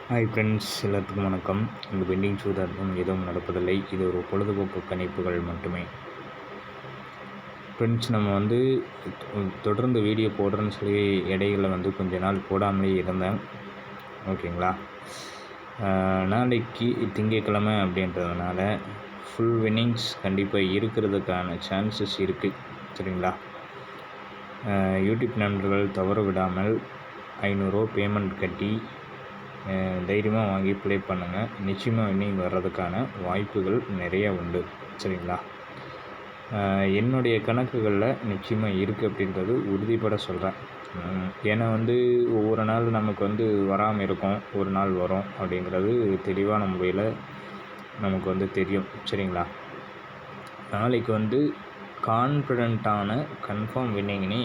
Hi friends, எல்லாத்துக்கும் வணக்கம். இந்த பெண்டிங் சூதாட்டம் எதுவும் நடப்பதில்லை. இது ஒரு பொழுதுபோக்கு கணிப்புகள் மட்டுமே. ஃப்ரெண்ட்ஸ், நம்ம தொடர்ந்து வீடியோ போடுறேன்னு சொல்லி இடையில கொஞ்ச நாள் போடாமலே இருந்தேன். ஓகேங்களா? நாளைக்கு திங்கட்கிழமை அப்படின்றதுனால ஃபுல் வின்னிங்ஸ் கண்டிப்பாக இருக்கிறதுக்கான சான்சஸ் இருக்குது. சரிங்களா? யூடியூப் நண்பர்கள் தவற விடாமல் 500 ரூபா பேமெண்ட் கட்டி தைரியமாக வாங்கி ப்ளே பண்ணுங்கள். நிச்சயமாக வின்னிங் வர்றதுக்கான வாய்ப்புகள் நிறையா உண்டு. சரிங்களா? என்னுடைய கணக்குகளில் நிச்சயமாக இருக்குது அப்படின்றது உறுதிப்பட சொல்கிறேன். ஏன்னா ஒவ்வொரு நாள் நமக்கு வராமல் இருக்கும், ஒரு நாள் வரும் அப்படிங்கிறது தெளிவான முறையில் நமக்கு தெரியும். சரிங்களா? நாளைக்கு கான்ஃபிடெண்ட்டான கன்ஃபார்ம் வின்னிங்னே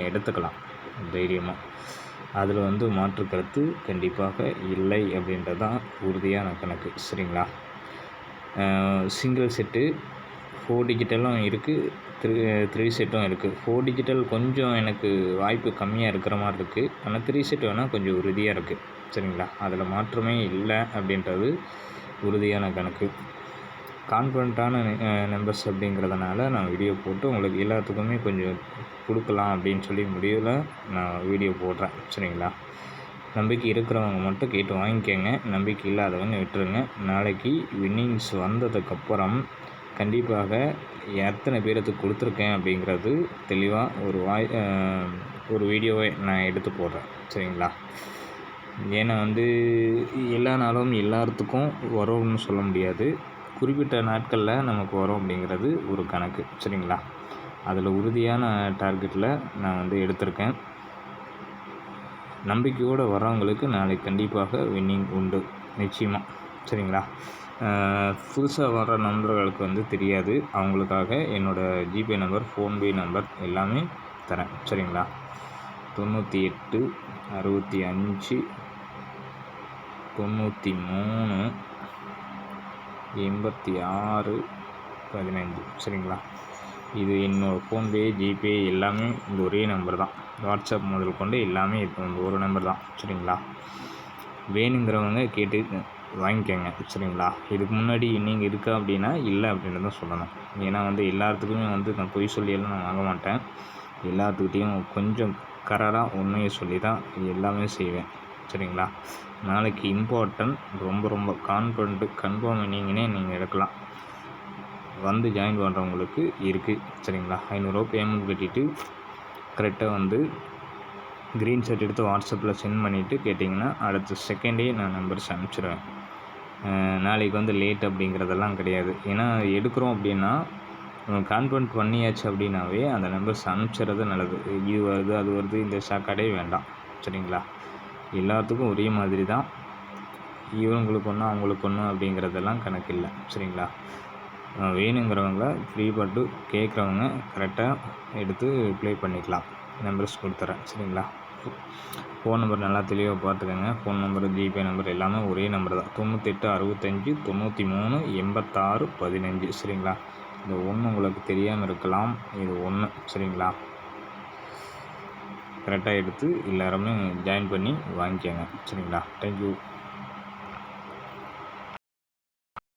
எடுத்துக்கலாம் தைரியமாக. அதில் மாற்று கருத்து கண்டிப்பாக இல்லை அப்படின்றது தான் உறுதியான கணக்கு. சரிங்களா? சிங்கிள் செட்டு 4 டிஜிட்டலும் இருக்குது, 3 செட்டும் இருக்குது. 4 டிஜிட்டல் கொஞ்சம் எனக்கு வாய்ப்பு கம்மியாக இருக்கிற மாதிரி இருக்குது. ஆனால் 3 செட் வேணால் கொஞ்சம் உறுதியாக இருக்குது. சரிங்களா? அதில் மாற்றமே இல்லை அப்படின்றது உறுதியான கணக்கு. கான்ஃபிடண்ட்டான நம்பர்ஸ் அப்படிங்கிறதுனால நான் வீடியோ போட்டு உங்களுக்கு எல்லாத்துக்குமே கொஞ்சம் கொடுக்கலாம் அப்படின்னு சொல்லி முடிவில் நான் வீடியோ போடுறேன். சரிங்களா? நம்பிக்கை இருக்கிறவங்க மட்டும் கேட்டு வாங்கிக்கோங்க, நம்பிக்கை இல்லாதவங்க விட்டுருங்க. நாளைக்கு வின்னிங்ஸ் வந்ததுக்கப்புறம் கண்டிப்பாக எத்தனை பேருக்கு கொடுத்துருக்கேன் அப்படிங்கிறது தெளிவாக ஒரு வீடியோவை நான் எடுத்து போடுறேன். சரிங்களா? ஏன்னா எல்லா நாளும் எல்லாத்துக்கும் வரும்னு சொல்ல முடியாது. குறிப்பிட்ட நாட்களில் நமக்கு வரும் அப்படிங்கிறது ஒரு கணக்கு. சரிங்களா? அதில் உறுதியான டார்கெட்டில் நான் எடுத்திருக்கேன். நம்பிக்கையோடு வரவங்களுக்கு நாளைக்கு கண்டிப்பாக வின்னிங் உண்டு, நிச்சயமாக. சரிங்களா? புதுசாக வர நண்பர்களுக்கு தெரியாது. அவங்களுக்காக என்னோடய ஜிபே நம்பர், ஃபோன்பே நம்பர் எல்லாமே தரேன். சரிங்களா? 98 65 93 86 15. சரிங்களா? இது என்னோடய ஃபோன்பே, ஜிபே எல்லாமே இந்த ஒரே நம்பர் தான். வாட்ஸ்அப் முதல் கொண்டு எல்லாமே ஒரு நம்பர் தான். சரிங்களா? வேணுங்கிறவங்க கேட்டு வாங்கிக்கோங்க. சரிங்களா? இதுக்கு முன்னாடி நீங்கள் இருக்கா அப்படின்னா இல்லை அப்படின்னு தான் சொல்லணும். ஏன்னா எல்லாத்துக்குமே நான் பொய் சொல்லியெல்லாம் நான் வாங்க மாட்டேன். எல்லாத்துக்கிட்டேயும் கொஞ்சம் கரெக்டாக உண்மையை சொல்லி தான் எல்லாமே செய்வேன். சரிங்களா? நாளைக்கு இம்பார்ட்டன்ட், ரொம்ப ரொம்ப கன்ஃபார்ம் வின்னிங்னே நீங்கள் எடுக்கலாம். ஜாயின் பண்ணுறவங்களுக்கு இருக்குது. சரிங்களா? 500 ரூபா பேமெண்ட் கட்டிட்டு கரெக்டாக க்ரீன் ஷர்ட் எடுத்து வாட்ஸ்அப்பில் சென்ட் பண்ணிவிட்டு கேட்டிங்கன்னா அடுத்த செகண்டே நான் நம்பர்ஸ் அனுப்பிச்சிடுவேன். நாளைக்கு லேட் அப்படிங்கிறதெல்லாம் கிடையாது. ஏன்னா எடுக்கிறோம் அப்படின்னா கான்ஃபிடென்ட் பண்ணியாச்சு அப்படின்னாவே அந்த நம்பர்ஸ் அனுப்பிச்சிடுறது நல்லது. இது வருது, அது வருது, இந்த ஷாக்காடே வேண்டாம். சரிங்களா? எல்லாத்துக்கும் ஒரே மாதிரி தான். இவங்களுக்கு ஒன்று அவங்களுக்கு ஒன்று அப்படிங்கிறதெல்லாம் கணக்கு இல்லை. சரிங்களா? வேணுங்கிறவங்க ஃப்ரீ பட்டு கேட்குறவங்க கரெக்டாக எடுத்து ப்ளே பண்ணிக்கலாம். நம்பர்ஸ் கொடுத்துட்றேன். சரிங்களா? ஃபோன் நம்பர் நல்லா தெளிவாக பார்த்துக்கோங்க. ஃபோன் நம்பர், ஜிபே நம்பர் எல்லாமே ஒரே நம்பர் தான். 98 65 93 86 15. சரிங்களா? இந்த ஒன்று உங்களுக்கு தெரியாமல் இருக்கலாம். இது ஒன்று. சரிங்களா? கரெக்டாக எடுத்து எல்லாருமே ஜாயின் பண்ணி வாங்கிக்கோங்க. சரிங்களா? தேங்க்யூ.